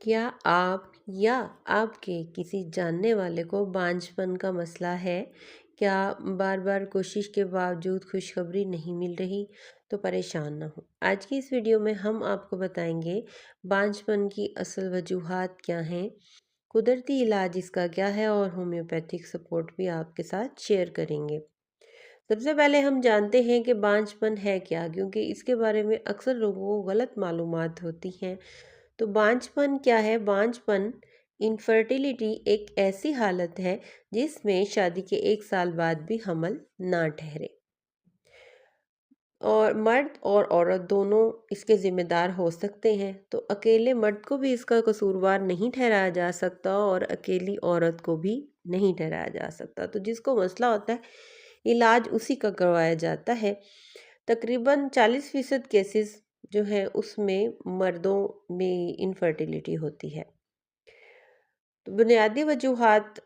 क्या आप या आपके किसी जानने वाले को बांझपन का मसला है? क्या बार बार कोशिश के बावजूद खुशखबरी नहीं मिल रही? तो परेशान ना हो। आज की इस वीडियो में हम आपको बताएंगे बांझपन की असल वजूहात क्या हैं, कुदरती इलाज इसका क्या है और होम्योपैथिक सपोर्ट भी आपके साथ शेयर करेंगे। सबसे पहले हम जानते हैं कि बांझपन है क्या, क्योंकि इसके बारे में अक्सर लोगों को गलत मालूमात होती हैं। तो बांझपन क्या है? बांझपन इनफर्टिलिटी एक ऐसी हालत है जिसमें शादी के 1 साल बाद भी हमल ना ठहरे, और मर्द और औरत दोनों इसके जिम्मेदार हो सकते हैं। तो अकेले मर्द को भी इसका कसूरवार नहीं ठहराया जा सकता और अकेली औरत को भी नहीं ठहराया जा सकता। तो जिसको मसला होता है, इलाज उसी का करवाया जाता है। तकरीबन 40% केसेस जो है उसमें मर्दों में इनफर्टिलिटी होती है। तो बुनियादी वजूहात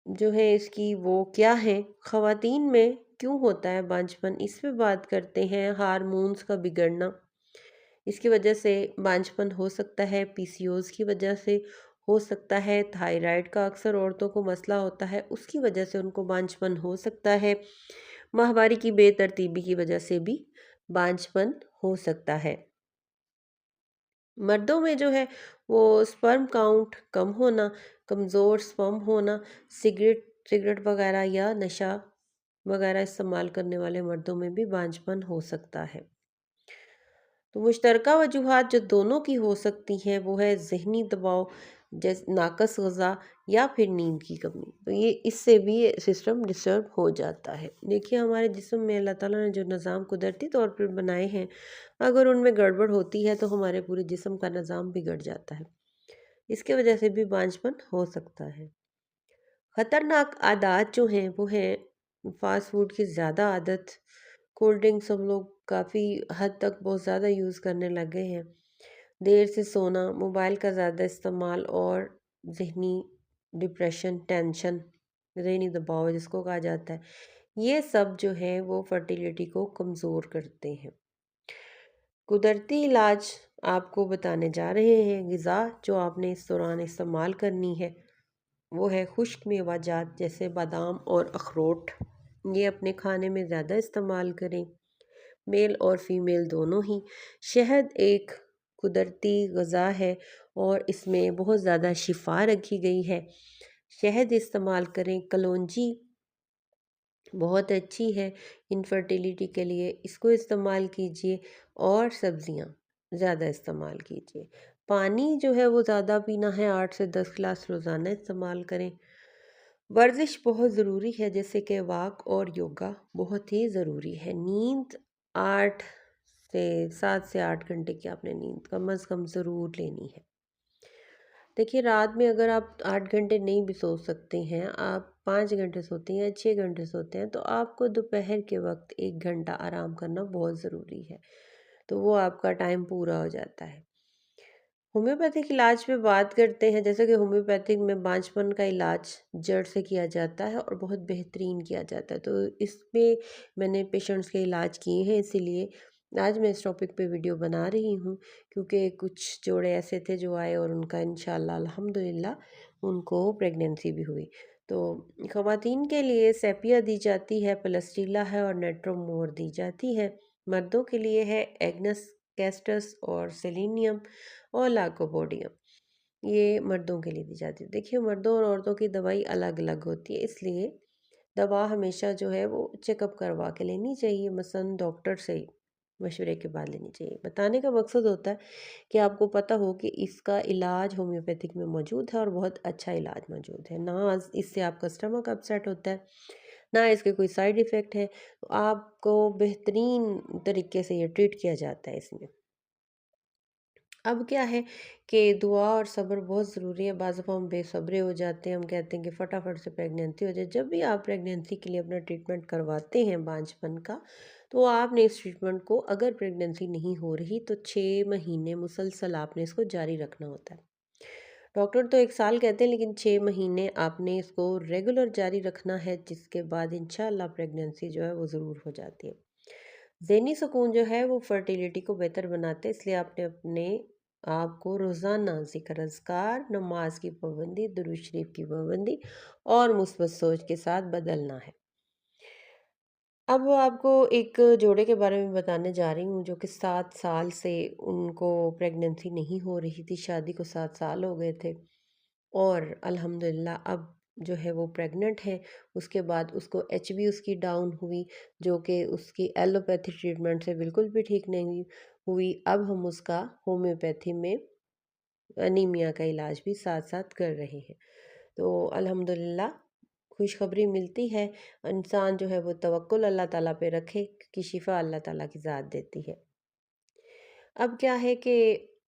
जो है इसकी वो क्या है, ख़वातीन में क्यों होता है बांझपन, इस पे बात करते हैं। हार्मोन्स का बिगड़ना, इसकी वजह से बांझपन हो सकता है। पीसीओएस की वजह से हो सकता है। थायराइड का अक्सर औरतों को मसला होता है, उसकी वजह से उनको बांझपन हो सकता है। माहवारी की बेतरतीबी की वजह से भी बांझपन हो सकता है। मर्दों में जो है वो स्पर्म काउंट कम होना, कमज़ोर स्पर्म होना, सिगरेट सिगरेट वगैरह या नशा वगैरह इस्तेमाल करने वाले मर्दों में भी बांझपन हो सकता है। तो मुश्तरका वजूहात जो दोनों की हो सकती हैं वो है ज़हनी दबाव, जैसे नाकस ग़िज़ा या फिर नींद की कमी। तो ये इससे भी ये सिस्टम डिस्टर्ब हो जाता है। देखिए, हमारे जिस्म में अल्लाह ताला ने जो निज़ाम कुदरती तौर पर बनाए हैं, अगर उनमें गड़बड़ होती है तो हमारे पूरे जिस्म का निज़ाम बिगड़ जाता है। इसकी वजह से भी बांझपन हो सकता है। ख़तरनाक आदत जो हैं वो हैं फ़ास्ट फ़ूड की ज़्यादा आदत। कोल्ड ड्रिंक्स हम लोग काफ़ी हद तक बहुत ज़्यादा यूज़ करने लग गए हैं। देर से सोना, मोबाइल का ज़्यादा इस्तेमाल और ज़हनी डिप्रेशन, टेंशन, ज़हनी दबाव जिसको कहा जाता है, ये सब जो है वो फर्टिलिटी को कमज़ोर करते हैं। कुदरती इलाज आपको बताने जा रहे हैं। ग़िज़ा जो आपने इस दौरान इस्तेमाल करनी है वो है खुश्क मेवाजात जैसे बादाम और अखरोट। ये अपने खाने में ज़्यादा इस्तेमाल करें, मेल और फीमेल दोनों ही। शहद एक कुदरती ग़िज़ा है और इसमें बहुत ज़्यादा शिफा रखी गई है। शहद इस्तेमाल करें। कलौंजी बहुत अच्छी है इनफर्टिलिटी के लिए, इसको इस्तेमाल कीजिए। और सब्जियां ज़्यादा इस्तेमाल कीजिए। पानी जो है वो ज़्यादा पीना है, 8 से 10 गिलास रोज़ाना इस्तेमाल करें। वर्जिश बहुत ज़रूरी है, जैसे कि वॉक और योगा बहुत ही ज़रूरी है। नींद 8 से 7 से 8 घंटे की आपने नींद कम अज़ कम ज़रूर लेनी है। देखिए, रात में अगर आप 8 घंटे नहीं भी सो सकते हैं, आप 5 घंटे सोते हैं या 6 घंटे सोते हैं, तो आपको दोपहर के वक्त 1 घंटा आराम करना बहुत ज़रूरी है। तो वो आपका टाइम पूरा हो जाता है। होम्योपैथिक इलाज पे बात करते हैं। जैसे कि होम्योपैथिक में बांझपन का इलाज जड़ से किया जाता है और बहुत बेहतरीन किया जाता है। तो इसमें मैंने पेशेंट्स के इलाज किए हैं, इसीलिए आज मैं इस टॉपिक पे वीडियो बना रही हूँ। क्योंकि कुछ जोड़े ऐसे थे जो आए और उनका इंशाल्लाह अल्हम्दुलिल्लाह उनको प्रेगनेंसी भी हुई। तो ख़वातीन के लिए सेपिया दी जाती है, पलस्टीला है और नेट्रोमोर दी जाती है। मर्दों के लिए है एग्नस कैस्टस और सेलेनियम और लाकोपोडियम। ये मर्दों के लिए दी जाती है। देखिए, मर्दों और औरतों की दवाई अलग अलग होती है, इसलिए दवा हमेशा जो है वो चेकअप करवा के लेनी चाहिए, मसलन डॉक्टर से मशवरे के बाद लेनी चाहिए। बताने का मकसद होता है कि आपको पता हो कि इसका इलाज होम्योपैथिक में मौजूद है और बहुत अच्छा इलाज मौजूद है। ना इससे आपका स्टमक अपसेट होता है, ना इसके कोई साइड इफ़ेक्ट है। तो आपको बेहतरीन तरीके से ये ट्रीट किया जाता है इसमें। अब क्या है कि दुआ और सब्र बहुत ज़रूरी है। बाज़ दफ़ा हम बेसब्रे हो जाते हैं, हम कहते हैं कि फटाफट से प्रेगनेंसी हो जाए। जब भी आप प्रेगनेंसी के लिए अपना ट्रीटमेंट करवाते हैं बांझपन का, तो आपने इस ट्रीटमेंट को, अगर प्रेगनेंसी नहीं हो रही तो 6 महीने मुसलसल आपने इसको जारी रखना होता है। डॉक्टर तो 1 साल कहते हैं, लेकिन 6 महीने आपने इसको रेगुलर जारी रखना है, जिसके बाद इंशाल्लाह प्रेगनेंसी जो है वो ज़रूर हो जाती है। ज़हनी सुकून जो है वो फर्टिलिटी को बेहतर बनाते हैं, इसलिए आपने अपने आपको रोज़ाना ज़िक्र अज़कार, नमाज की पाबंदी, दुरूद शरीफ की पाबंदी और मुस्बत सोच के साथ बदलना है। अब आपको एक जोड़े के बारे में बताने जा रही हूँ जो कि 7 साल से उनको प्रेगनेंसी नहीं हो रही थी, शादी को 7 साल हो गए थे और अल्हम्दुलिल्लाह अब जो है वो प्रेग्नेंट है। उसके बाद उसको एचबी उसकी डाउन हुई, जो कि उसकी एलोपैथी ट्रीटमेंट से बिल्कुल भी ठीक नहीं हुई। अब हम उसका होम्योपैथी में अनीमिया का इलाज भी साथ-साथ कर रहे हैं। तो अल्हम्दुलिल्लाह खुशखबरी मिलती है, इंसान जो है वो तवक्कुल अल्लाह ताला पे रखे कि शिफ़ा अल्लाह ताला की ज़ात देती है। अब क्या है कि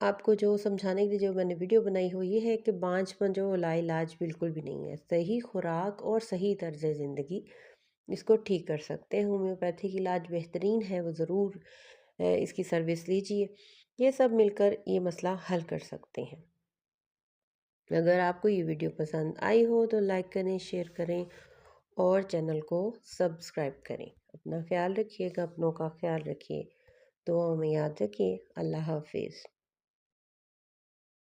आपको जो समझाने के लिए जो मैंने वीडियो बनाई हो ये है कि बांझपन जो लाइलाज बिल्कुल भी नहीं है। सही खुराक और सही तर्ज़ ज़िंदगी इसको ठीक कर सकते हैं। होम्योपैथिक इलाज बेहतरीन है, वो ज़रूर इसकी सर्विस लीजिए। ये सब मिलकर ये मसला हल कर सकते हैं। अगर आपको ये वीडियो पसंद आई हो तो लाइक करें, शेयर करें और चैनल को सब्सक्राइब करें। अपना ख्याल रखिएगा, अपनों का ख्याल रखिए। दुआओं में याद रखिए। अल्लाह हाफ़िज़।